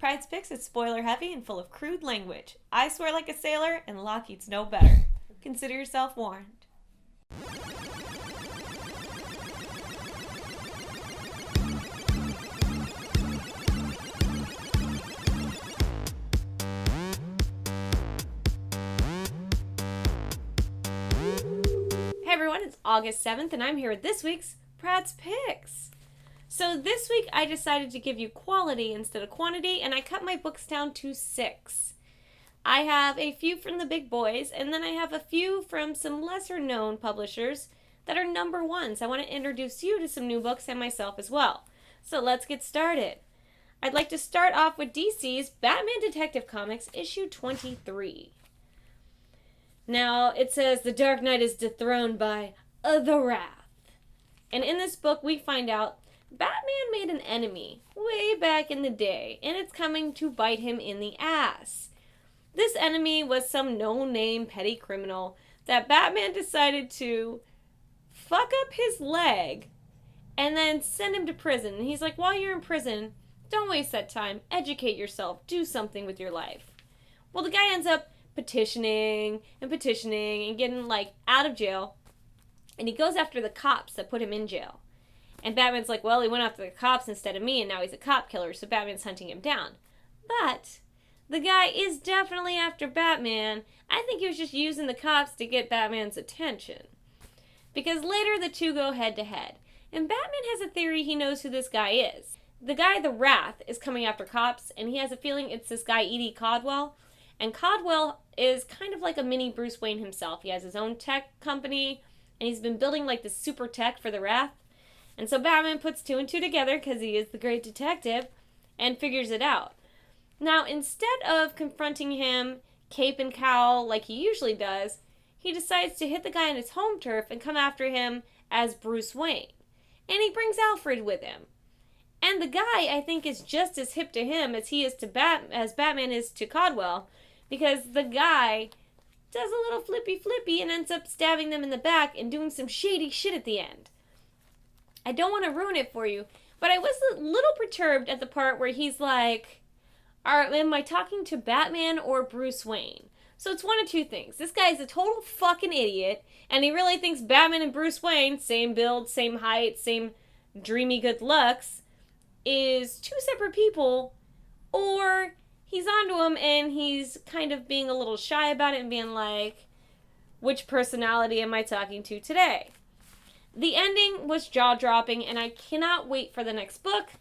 Pryde's Picks is spoiler heavy and full of crude language. I swear like a sailor, and Lockheed's no better. Consider yourself warned. Hey everyone, it's August 7th, and I'm here with this week's Pryde's Picks. So this week I decided to give you quality instead of quantity, and I cut my books down to 6. I have a few from the big boys, and then I have a few from some lesser known publishers that are number ones. I want to introduce you to some new books and myself as well. So let's get started. I'd like to start off with DC's Batman Detective Comics issue 23. Now, it says the Dark Knight is dethroned by the Wrath. And in this book, we find out Batman made an enemy way back in the day, and it's coming to bite him in the ass. This enemy was some no-name petty criminal that Batman decided to fuck up his leg and then send him to prison. And he's like, while you're in prison, don't waste that time. Educate yourself. Do something with your life. Well, the guy ends up petitioning and getting, out of jail. And he goes after the cops that put him in jail. And Batman's like, well, he went after the cops instead of me, and now he's a cop killer, so Batman's hunting him down. But the guy is definitely after Batman. I think he was just using the cops to get Batman's attention. Because later the two go head to head. And Batman has a theory he knows who this guy is. The guy, the Wrath, is coming after cops, and he has a feeling it's this guy, E.D. Caldwell. And Caldwell is kind of like a mini Bruce Wayne himself. He has his own tech company, and he's been building this super tech for the Wrath. And so Batman puts 2 and 2 together, because he is the great detective, and figures it out. Now, instead of confronting him, cape and cowl, like he usually does, he decides to hit the guy on his home turf and come after him as Bruce Wayne. And he brings Alfred with him. And the guy, I think, is just as hip to him as he is to as Batman is to Caldwell, because the guy does a little flippy and ends up stabbing them in the back and doing some shady shit at the end. I don't want to ruin it for you, but I was a little perturbed at the part where he's like, am I talking to Batman or Bruce Wayne? So it's one of two things. This guy's a total fucking idiot, and he really thinks Batman and Bruce Wayne, same build, same height, same dreamy good looks, is 2 separate people, or he's onto him and he's kind of being a little shy about it and being like, which personality am I talking to today? The ending was jaw-dropping, and I cannot wait for the next book.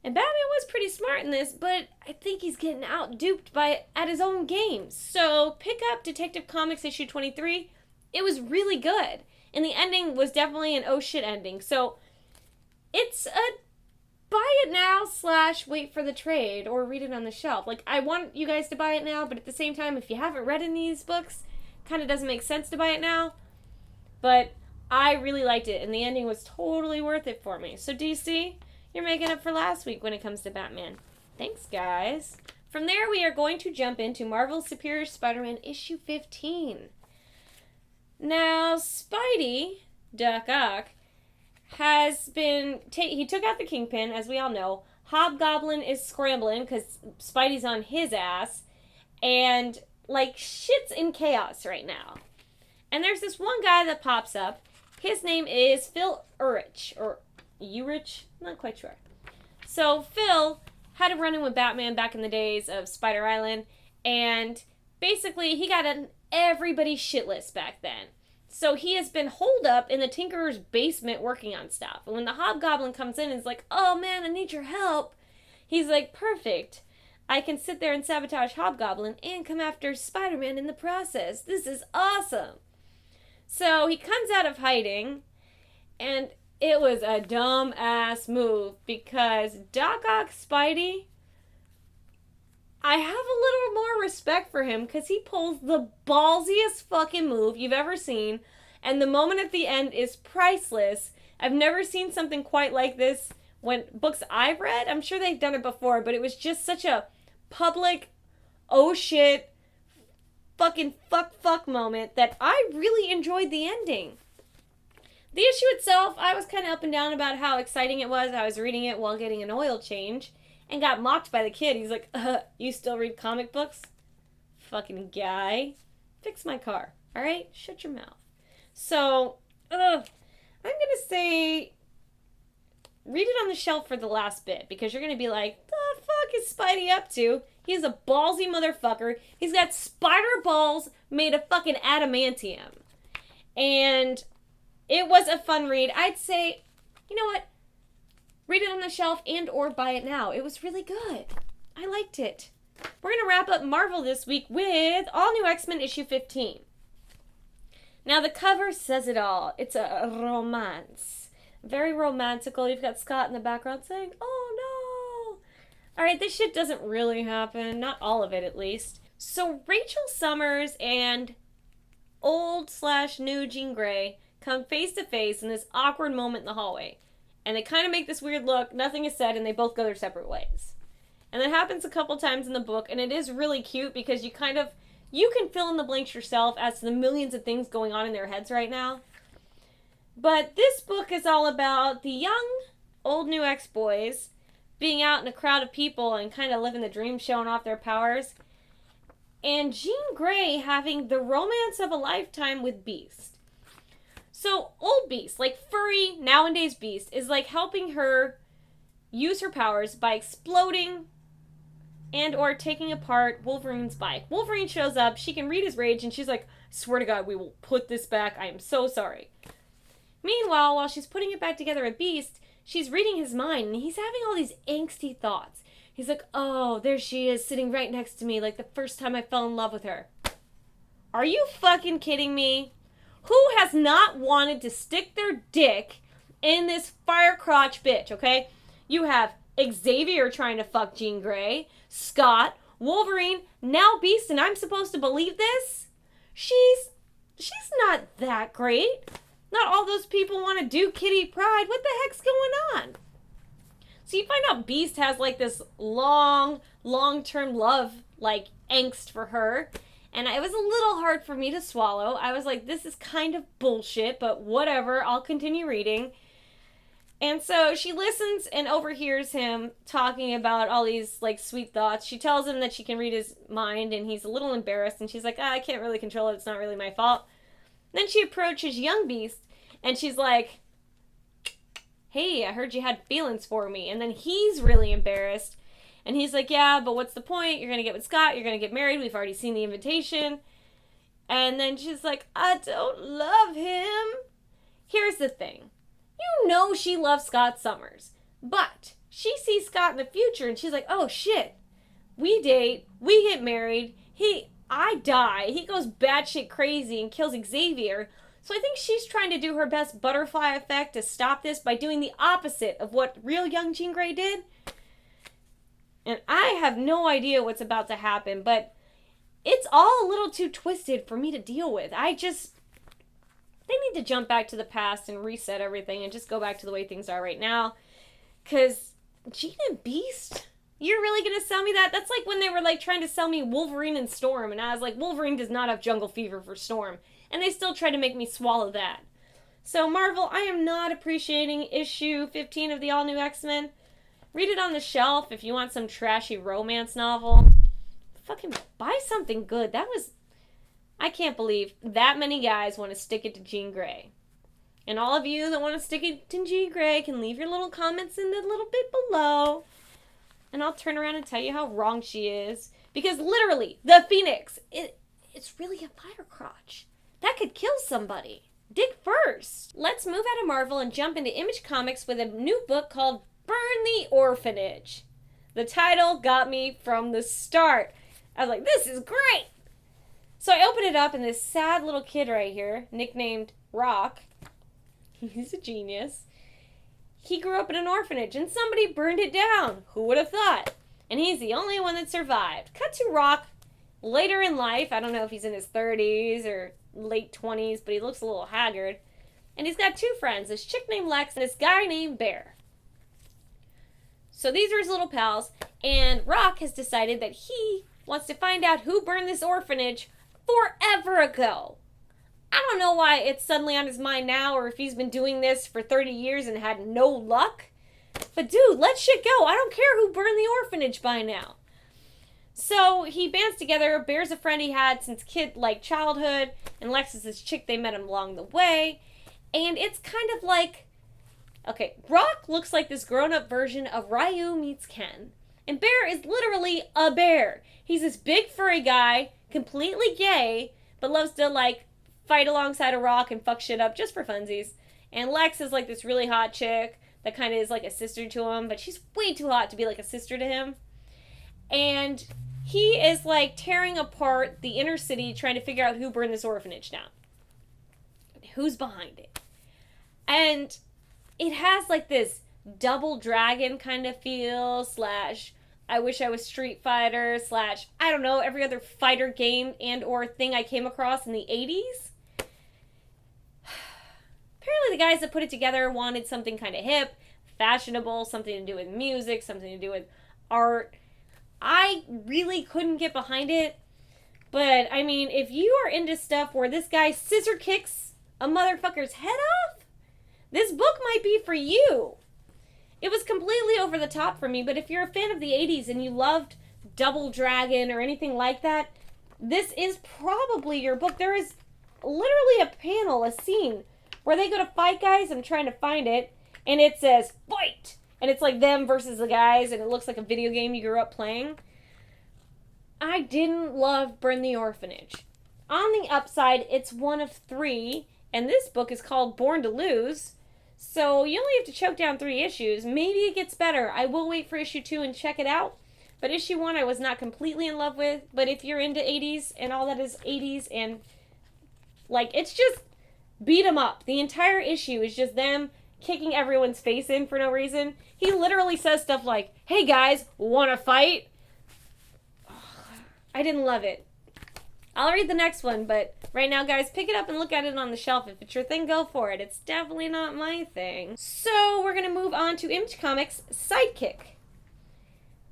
And Batman was pretty smart in this, but I think he's getting out-duped at his own games. So pick up Detective Comics issue 23. It was really good. And the ending was definitely an oh shit ending. So it's a buy it now / wait for the trade or read it on the shelf. I want you guys to buy it now, but at the same time, if you haven't read any of these books, kind of doesn't make sense to buy it now. But I really liked it, and the ending was totally worth it for me. So DC, you're making up for last week when it comes to Batman. Thanks, guys. From there, we are going to jump into Marvel's Superior Spider-Man issue 15. Now, Spidey, Doc Ock, has been... he took out the Kingpin, as we all know. Hobgoblin is scrambling because Spidey's on his ass. And, shit's in chaos right now. And there's this one guy that pops up. His name is Phil Urich, or Urich? I'm not quite sure. So Phil had a run-in with Batman back in the days of Spider Island, and basically he got on everybody's shit list back then. So he has been holed up in the Tinkerer's basement working on stuff. And when the Hobgoblin comes in and is like, oh man, I need your help, he's like, perfect. I can sit there and sabotage Hobgoblin and come after Spider-Man in the process. This is awesome. So he comes out of hiding, and it was a dumb-ass move, because Doc Ock Spidey, I have a little more respect for him, because he pulls the ballsiest fucking move you've ever seen, and the moment at the end is priceless. I've never seen something quite like this when books I've read. I'm sure they've done it before, but it was just such a public, oh shit, fucking fuck moment that I really enjoyed the ending. The issue itself, I was kind of up and down about how exciting it was. I was reading it while getting an oil change, and got mocked by the kid. He's like, you still read comic books? Fucking guy. Fix my car. Alright? Shut your mouth. So, I'm gonna say read it on the shelf for the last bit, because you're gonna be like, the fuck is Spidey up to? He's a ballsy motherfucker. He's got spider balls made of fucking adamantium. And it was a fun read. I'd say, you know what? Read it on the shelf and or buy it now. It was really good. I liked it. We're going to wrap up Marvel this week with All New X-Men issue 15. Now the cover says it all. It's a romance. Very romantical. You've got Scott in the background saying, oh no. Alright, this shit doesn't really happen. Not all of it, at least. So Rachel Summers and old/new Jean Grey come face to face in this awkward moment in the hallway. And they kind of make this weird look, nothing is said, and they both go their separate ways. And that happens a couple times in the book, and it is really cute because you can fill in the blanks yourself as to the millions of things going on in their heads right now. But this book is all about the young, old new X-boys being out in a crowd of people and kind of living the dream, showing off their powers. And Jean Grey having the romance of a lifetime with Beast. So, old Beast, like furry, nowadays Beast, is like helping her use her powers by exploding and or taking apart Wolverine's bike. Wolverine shows up, she can read his rage, and she's like, swear to God, we will put this back, I am so sorry. Meanwhile, while she's putting it back together at Beast, she's reading his mind, and he's having all these angsty thoughts. He's like, oh, there she is, sitting right next to me, like the first time I fell in love with her. Are you fucking kidding me? Who has not wanted to stick their dick in this fire crotch bitch, okay? You have Xavier trying to fuck Jean Grey, Scott, Wolverine, now Beast, and I'm supposed to believe this? She's not that great. Not all those people want to do Kitty Pryde. What the heck's going on? So you find out Beast has like this long-term love, like angst for her. And it was a little hard for me to swallow. I was like, this is kind of bullshit, but whatever, I'll continue reading. And so she listens and overhears him talking about all these, like, sweet thoughts. She tells him that she can read his mind, and he's a little embarrassed. And she's like, I can't really control it. It's not really my fault. Then she approaches young Beast, and she's like, hey, I heard you had feelings for me. And then he's really embarrassed. And he's like, yeah, but what's the point? You're going to get with Scott. You're going to get married. We've already seen the invitation. And then she's like, I don't love him. Here's the thing. You know she loves Scott Summers. But she sees Scott in the future and she's like, oh shit. We date. We get married. I die. He goes batshit crazy and kills Xavier. So I think she's trying to do her best butterfly effect to stop this by doing the opposite of what real young Jean Grey did. And I have no idea what's about to happen, but it's all a little too twisted for me to deal with. They need to jump back to the past and reset everything and just go back to the way things are right now. Because Jean and Beast, you're really going to sell me that? That's like when they were like trying to sell me Wolverine and Storm, and I was like, Wolverine does not have jungle fever for Storm. And they still try to make me swallow that. So Marvel, I am not appreciating issue 15 of the All New X-Men. Read it on the shelf if you want some trashy romance novel. Fucking buy something good. I can't believe that many guys want to stick it to Jean Grey. And all of you that want to stick it to Jean Grey can leave your little comments in the little bit below. And I'll turn around and tell you how wrong she is. Because literally, the Phoenix, it's really a fire crotch. That could kill somebody. Dig first. Let's move out of Marvel and jump into Image Comics with a new book called Burn the Orphanage. The title got me from the start. I was like, this is great. So I open it up and this sad little kid right here, nicknamed Rock, he's a genius. He grew up in an orphanage and somebody burned it down. Who would have thought? And he's the only one that survived. Cut to Rock later in life. I don't know if he's in his 30s or late 20s, but he looks a little haggard. And he's got two friends, this chick named Lex and this guy named Bear. So these are his little pals, and Rock has decided that he wants to find out who burned this orphanage forever ago. I don't know why it's suddenly on his mind now, or if he's been doing this for 30 years and had no luck. But dude, let shit go. I don't care who burned the orphanage by now. So he bands together. Bear's a friend he had since childhood, and Lex is this chick they met him along the way. And it's kind of like, okay, Rock looks like this grown-up version of Ryu meets Ken. And Bear is literally a bear. He's this big furry guy, completely gay, but loves to fight alongside a Rock and fuck shit up just for funsies. And Lex is like this really hot chick that kind of is like a sister to him, but she's way too hot to be like a sister to him. And he is like tearing apart the inner city trying to figure out who burned this orphanage down. Who's behind it. And it has like this Double Dragon kind of feel / I wish I was Street Fighter / I don't know, every other fighter game and or thing I came across in the 80s. Apparently the guys that put it together wanted something kind of hip, fashionable, something to do with music, something to do with art. I really couldn't get behind it. But, I mean, if you are into stuff where this guy scissor kicks a motherfucker's head off, this book might be for you. It was completely over the top for me, but if you're a fan of the 80s and you loved Double Dragon or anything like that, this is probably your book. There is literally a panel, a scene, where they go to fight guys. I'm trying to find it, and it says, fight! And it's like them versus the guys, and it looks like a video game you grew up playing. I didn't love Burn the Orphanage. On the upside, it's one of 3, and this book is called Born to Lose. So you only have to choke down 3 issues. Maybe it gets better. I will wait for issue 2 and check it out. But issue 1 I was not completely in love with. But if you're into 80s and all that is 80s and it's just beat 'em up. The entire issue is just them kicking everyone's face in for no reason. He literally says stuff like, hey guys, wanna fight? I didn't love it. I'll read the next one, but right now, guys, pick it up and look at it on the shelf. If it's your thing, go for it. It's definitely not my thing. So we're going to move on to Image Comics' Sidekick.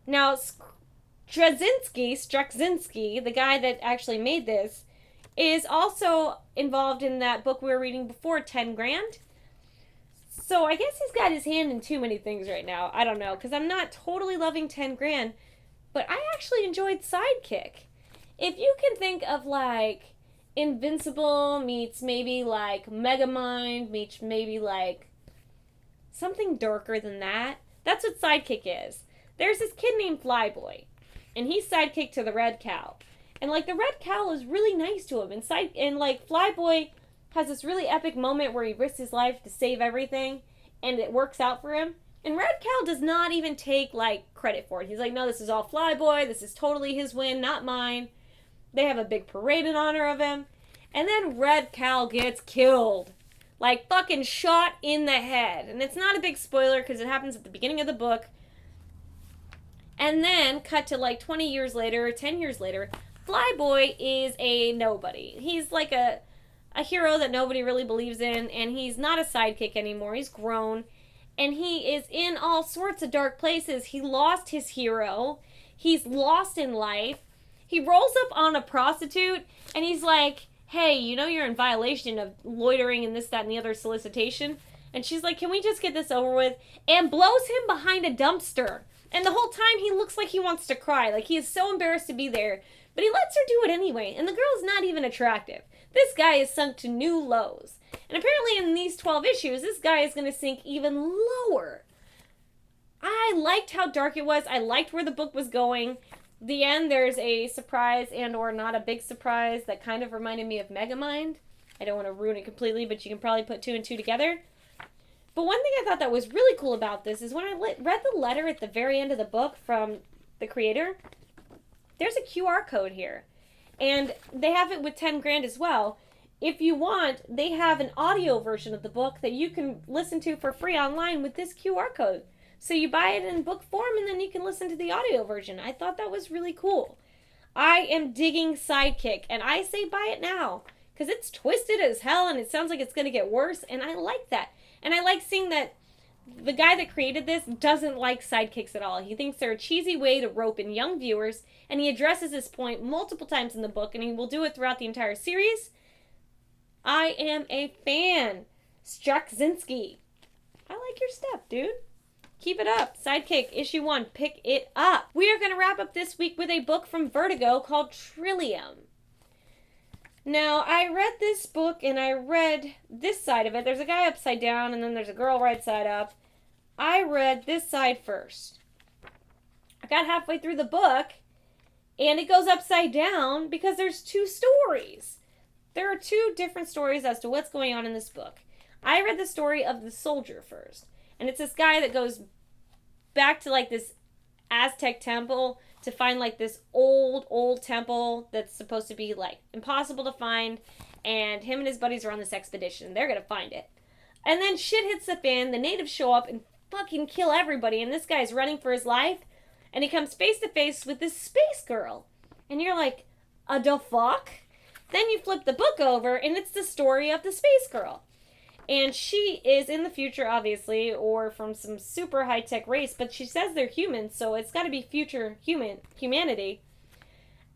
Now, Straczynski, the guy that actually made this, is also involved in that book we were reading before, 10 Grand. So I guess he's got his hand in too many things right now. I don't know, because I'm not totally loving 10 Grand, but I actually enjoyed Sidekick. If you can think of Invincible meets maybe Megamind meets maybe something darker than that, that's what Sidekick is. There's this kid named Flyboy, and he's sidekick to the Red Cow. And the Red Cow is really nice to him. And Flyboy has this really epic moment where he risks his life to save everything, and it works out for him. And Red Cow does not even take credit for it. He's like, no, this is all Flyboy. This is totally his win, not mine. They have a big parade in honor of him. And then Red Cow gets killed. Fucking shot in the head. And it's not a big spoiler because it happens at the beginning of the book. And then, cut to 20 years later, 10 years later, Flyboy is a nobody. He's a hero that nobody really believes in. And he's not a sidekick anymore. He's grown. And he is in all sorts of dark places. He lost his hero. He's lost in life. He rolls up on a prostitute, and he's like, hey, you're in violation of loitering and this, that, and the other solicitation. And she's like, can we just get this over with? And blows him behind a dumpster. And the whole time he looks like he wants to cry. He is so embarrassed to be there. But he lets her do it anyway. And the girl is not even attractive. This guy is sunk to new lows. And apparently in these 12 issues, this guy is going to sink even lower. I liked how dark it was. I liked where the book was going. The end, there's a surprise and or not a big surprise that kind of reminded me of Megamind. I don't want to ruin it completely, but you can probably put 2 and 2 together. But one thing I thought that was really cool about this is when I read the letter at the very end of the book from the creator, there's a QR code here. And they have it with 10 Grand as well. If you want, they have an audio version of the book that you can listen to for free online with this QR code. So you buy it in book form and then you can listen to the audio version. I thought that was really cool. I am digging Sidekick, and I say buy it now because it's twisted as hell and it sounds like it's going to get worse, and I like that. And I like seeing that the guy that created this doesn't like sidekicks at all. He thinks they're a cheesy way to rope in young viewers, and he addresses this point multiple times in the book, and he will do it throughout the entire series. I am a fan. Straczynski. I like your stuff, dude. Keep it up. Sidekick, issue 1. Pick it up. We are going to wrap up this week with a book from Vertigo called Trillium. Now, I read this book and I read this side of it. There's a guy upside down and then there's a girl right side up. I read this side first. I got halfway through the book and it goes upside down because there's 2 stories. There are 2 different stories as to what's going on in this book. I read the story of the soldier first. And it's this guy that goes back to like this Aztec temple to find like this old temple that's supposed to be like impossible to find. And him and his buddies are on this expedition. They're going to find it. And then shit hits the fan. The natives show up and fucking kill everybody. And this guy's running for his life. And he comes face to face with this space girl. And you're like, the fuck? Then you flip the book over and it's the story of the space girl. And she is in the future, obviously, or from some super high-tech race, but she says they're humans, so it's got to be future humanity.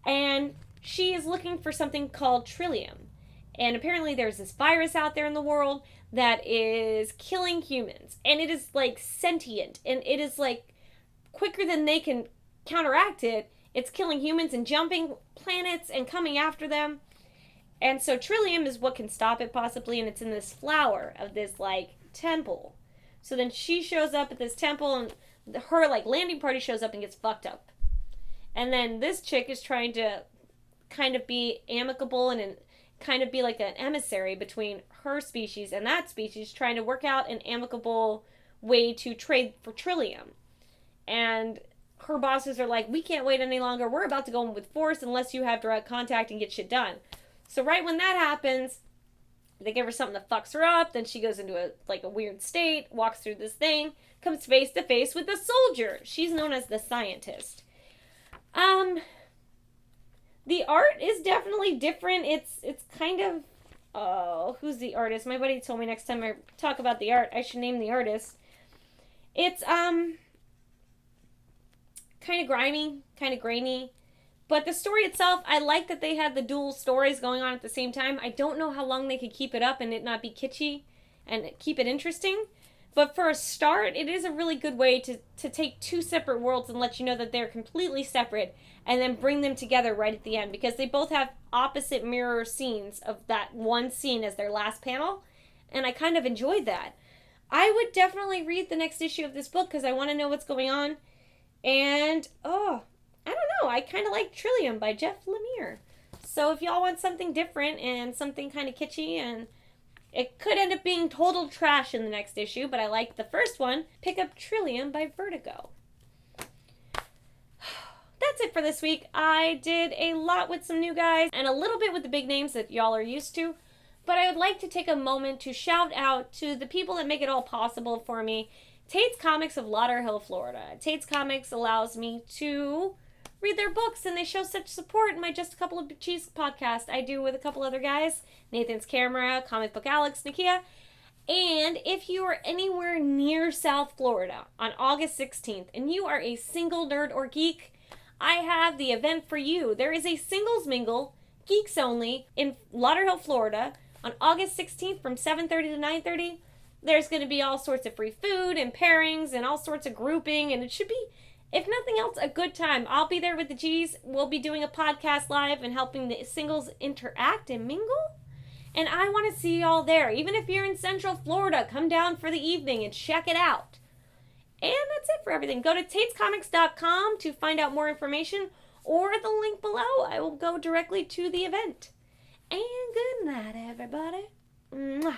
And she is looking for something called Trillium. And apparently there's this virus out there in the world that is killing humans. And it is, like, sentient. And it is, like, quicker than they can counteract it. It's killing humans and jumping planets and coming after them. And so Trillium is what can stop it possibly, and it's in this flower of this, like, temple. So then she shows up at this temple, and her, like, landing party shows up and gets fucked up. And then this chick is trying to kind of be amicable and kind of be like an emissary between her species and that species, trying to work out an amicable way to trade for Trillium. And her bosses are like, we can't wait any longer. We're about to go in with force unless you have direct contact and get shit done. So right when that happens, they give her something that fucks her up. Then she goes into a weird state, walks through this thing, comes face to face with the soldier. She's known as the scientist. The art is definitely different. It's kind of, who's the artist? My buddy told me next time I talk about the art, I should name the artist. It's, kind of grimy, kind of grainy. But the story itself, I like that they had the dual stories going on at the same time. I don't know how long they could keep it up and it not be kitschy and keep it interesting. But for a start, it is a really good way to take 2 separate worlds and let you know that they're completely separate and then bring them together right at the end. Because they both have opposite mirror scenes of that one scene as their last panel. And I kind of enjoyed that. I would definitely read the next issue of this book because I want to know what's going on. And, I don't know. I kind of like Trillium by Jeff Lemire. So if y'all want something different and something kind of kitschy, and it could end up being total trash in the next issue, but I like the first one, pick up Trillium by Vertigo. That's it for this week. I did a lot with some new guys and a little bit with the big names that y'all are used to. But I would like to take a moment to shout out to the people that make it all possible for me. Tate's Comics of Lauderhill, Florida. Tate's Comics allows me to read their books, and they show such support in my Just a Couple of Cheese podcast I do with a couple other guys. Nathan's Camera, Comic Book Alex, Nakia. And if you are anywhere near South Florida on August 16th, and you are a single nerd or geek, I have the event for you. There is a singles mingle, geeks only, in Lauderhill, Florida, on August 16th from 7:30 to 9:30. There's going to be all sorts of free food and pairings and all sorts of grouping, and it should be, if nothing else, a good time. I'll be there with the G's. We'll be doing a podcast live and helping the singles interact and mingle. And I want to see y'all there. Even if you're in Central Florida, come down for the evening and check it out. And that's it for everything. Go to tatescomics.com to find out more information, or the link below. I will go directly to the event. And good night, everybody. Mwah.